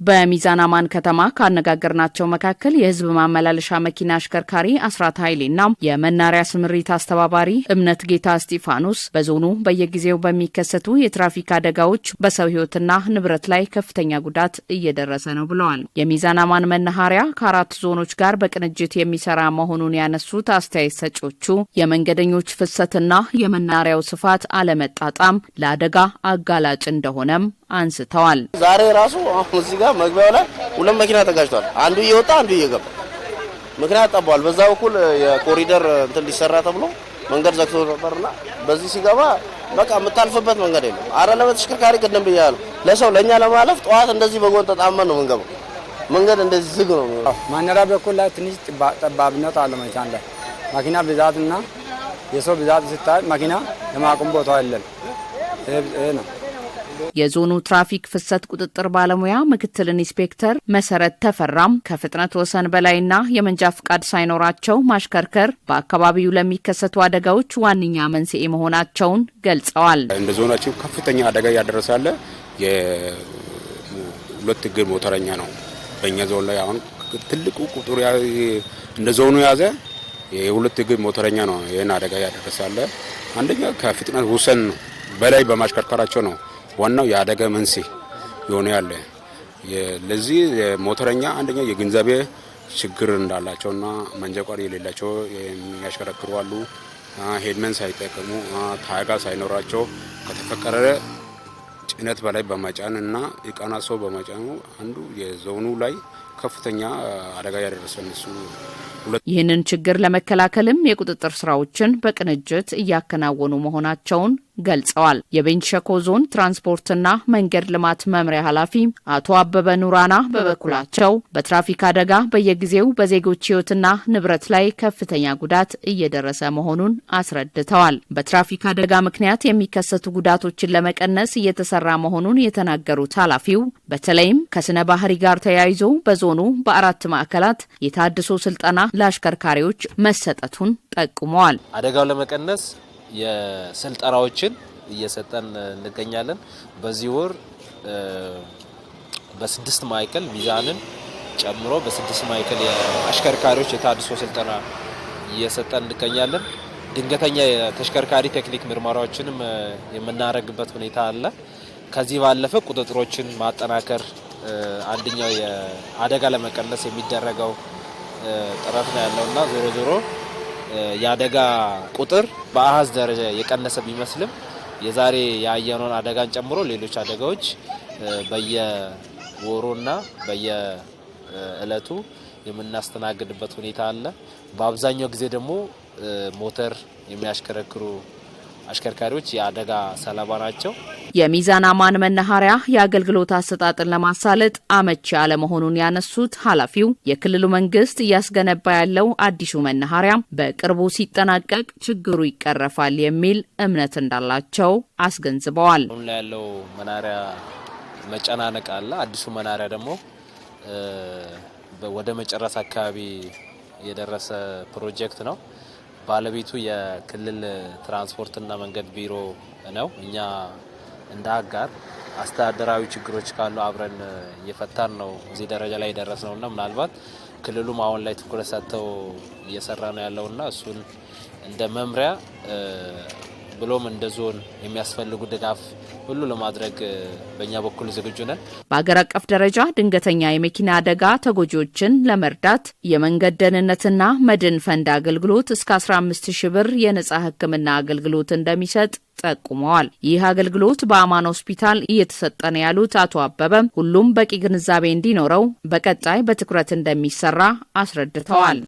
በሚዛን አማን ከተማ ካነጋገርናቸው መካከል የህዝብ ማመላለሻ መኪና አሽከርካሪ አስራት ኃይሌና የመናሪያ ስምሪት አስተባባሪ እምነት ጌታ እስጢፋኖስ በዞኑ በየጊዜው በሚከሰቱ የትራፊክ አደጋዎች በሰው ህይወትና ንብረት ላይ ከፍተኛ ጉዳት እየደረሰ ነው ብለዋል። የሚዛን አማን መናኸሪያ ከአራት ዞኖች ጋር በቅንጅት የሚሰራ መሆኑን ያነሱት አስተያየት ሰጪዎቹ የመንገደኞች ፍሰትና የመናኸሪያው ስፋት አለመጣጣም ለአደጋ አጋላጭ እንደሆነም አንስተዋል። ዛሬ ራሱ እዚህ ጋር መግቢያው ላይ ሁለት መኪና ተጋጭቷል። አንዱ እየወጣ አንዱ እየገባ ምክንያት ጠቧል። በዛ በኩል የኮሪደር እንትን ሊሰራ ተብሎ መንገድ ዘግቶ ነበርና በዚህ ሲገባ በቃ የምታልፍበት መንገድ የለም። አረ ለተሽከርካሪ ቅድም ብያለሁ ለሰው ለኛ ለማለፍ ጠዋት እንደዚህ በጎን ተጣመን ነው የምንገባው። መንገድ እንደዚህ ዝግ ነው። ማነራ በኩል ላይ ትንሽ ጠባብነት አለ። መቻን ላይ መኪና ብዛትና የሰው ብዛት ሲታይ መኪና ለማቆም ቦታ የለም። ይሄ ነው። የዞኑ ትራፊክ ፍሰት ቁጥጥር ባለሙያ ምክትል ኢንስፔክተር መሰረት ተፈራም ከፍጥነት ወሰን በላይና የመንጃ ፍቃድ ሳይኖራቸው ማሽከርከር በአካባቢው ለሚከሰቱ አደጋዎች ዋነኛ መንስኤ መሆናቸውን ገልጸዋል። እንደ ዞናችን ከፍተኛ አደጋ ያደረሳለ የሁለት እግር ሞተረኛ ነው። በእኛ ዞን ላይ አሁን ትልቁ ቁጥር እንደ ዞኑ ያዘ የሁለት እግር ሞተረኛ ነው ይሄን አደጋ ያደረሳለ። አንደኛ ከፍጥነት ወሰን በላይ በማሽከርከራቸው ነው ዋናው የአደጋ መንስኤ የሆነ ያለ። ለዚህ ሞተረኛ አንደኛ የግንዛቤ ችግር እንዳላቸውና መንጃ ፈቃድ የሌላቸው የሚያሽከረክሩ አሉ። ሄልሜት ሳይጠቀሙ ታርጋ ሳይኖራቸው ከተፈቀደ ጭነት በላይ በመጫን እና እቃና ሰው በመጫኑ አንዱ የዞኑ ላይ ከፍተኛ አደጋ ያደረሰ እሱ። ይህንን ችግር ለመከላከልም የቁጥጥር ስራዎችን በቅንጅት እያከናወኑ መሆናቸውን ገልጸዋል። የቤንች ሸኮ ዞን ትራንስፖርትና መንገድ ልማት መምሪያ ኃላፊ አቶ አበበ ኑራና በበኩላቸው በትራፊክ አደጋ በየጊዜው በዜጎች ህይወትና ንብረት ላይ ከፍተኛ ጉዳት እየደረሰ መሆኑን አስረድተዋል። በትራፊክ አደጋ ምክንያት የሚከሰቱ ጉዳቶችን ለመቀነስ እየተሰራ መሆኑን የተናገሩት ኃላፊው በተለይም ከስነ ባህሪ ጋር ተያይዞ በዞኑ በ4 ማዕከላት የታድሶ ስልጠና ለአሽከርካሪዎች መሰጠቱን ጠቁመዋል። አደጋው ለመቀነስ የስልጠናዎችን እየሰጠን እንገኛለን። በዚህ ወር በ6 ማዕከል ሚዛንን ጨምሮ በ6 ማዕከል የአሽከርካሪዎች የታድሶ ስልጠና እየሰጠን እንገኛለን። ድንገተኛ የተሽከርካሪ ቴክኒክ ምርመራዎችንም የምናደርግበት ሁኔታ አለ። ከዚህ ባለፈ ቁጥጥሮችን ማጠናከር አንደኛው የአደጋ ለመቀነስ የሚደረገው ጥረት ነው ያለውና ዞሮ ዞሮ የአደጋ ቁጥር በአሃዝ ደረጃ የቀነሰ ቢመስልም የዛሬ ያየነውን አደጋን ጨምሮ ሌሎች አደጋዎች በየወሩና በየእለቱ የምናስተናግድበት ሁኔታ አለ። በአብዛኛው ጊዜ ደግሞ ሞተር የሚያሽከረክሩ አሽከርካሪዎች የአደጋ ሰለባ ናቸው። የሚዛን አማን መናኸሪያ የአገልግሎት አሰጣጥን ለማሳለጥ አመቺ አለመሆኑን ያነሱት ኃላፊው የክልሉ መንግስት እያስገነባ ያለው አዲሱ መናኸሪያ በቅርቡ ሲጠናቀቅ ችግሩ ይቀረፋል የሚል እምነት እንዳላቸው አስገንዝበዋል። አሁን ላይ ያለው መናኸሪያ መጨናነቅ አለ። አዲሱ መናኸሪያ ደግሞ ወደ መጨረስ አካባቢ የደረሰ ፕሮጀክት ነው። ባለቤቱ የክልል ትራንስፖርትና መንገድ ቢሮ ነው። እኛ እንደ አጋር አስተዳደራዊ ችግሮች ካሉ አብረን እየፈታን ነው እዚህ ደረጃ ላይ ደረስነውና ምናልባት ክልሉም አሁን ላይ ትኩረት ሰጥተው እየሰራ ነው ያለውና እሱን እንደ መምሪያ ብሎም እንደ ዞን የሚያስፈልጉ ድጋፍ ሁሉ ለማድረግ በእኛ በኩል ዝግጁ ነን። በአገር አቀፍ ደረጃ ድንገተኛ የመኪና አደጋ ተጎጂዎችን ለመርዳት የመንገድ ደህንነትና መድን ፈንድ አገልግሎት እስከ 15,000 ብር የነጻ ሕክምና አገልግሎት እንደሚሰጥ ጠቁመዋል። ይህ አገልግሎት በአማን ሆስፒታል እየተሰጠ ነው ያሉት አቶ አበበ ሁሉም በቂ ግንዛቤ እንዲኖረው በቀጣይ በትኩረት እንደሚሰራ አስረድተዋል።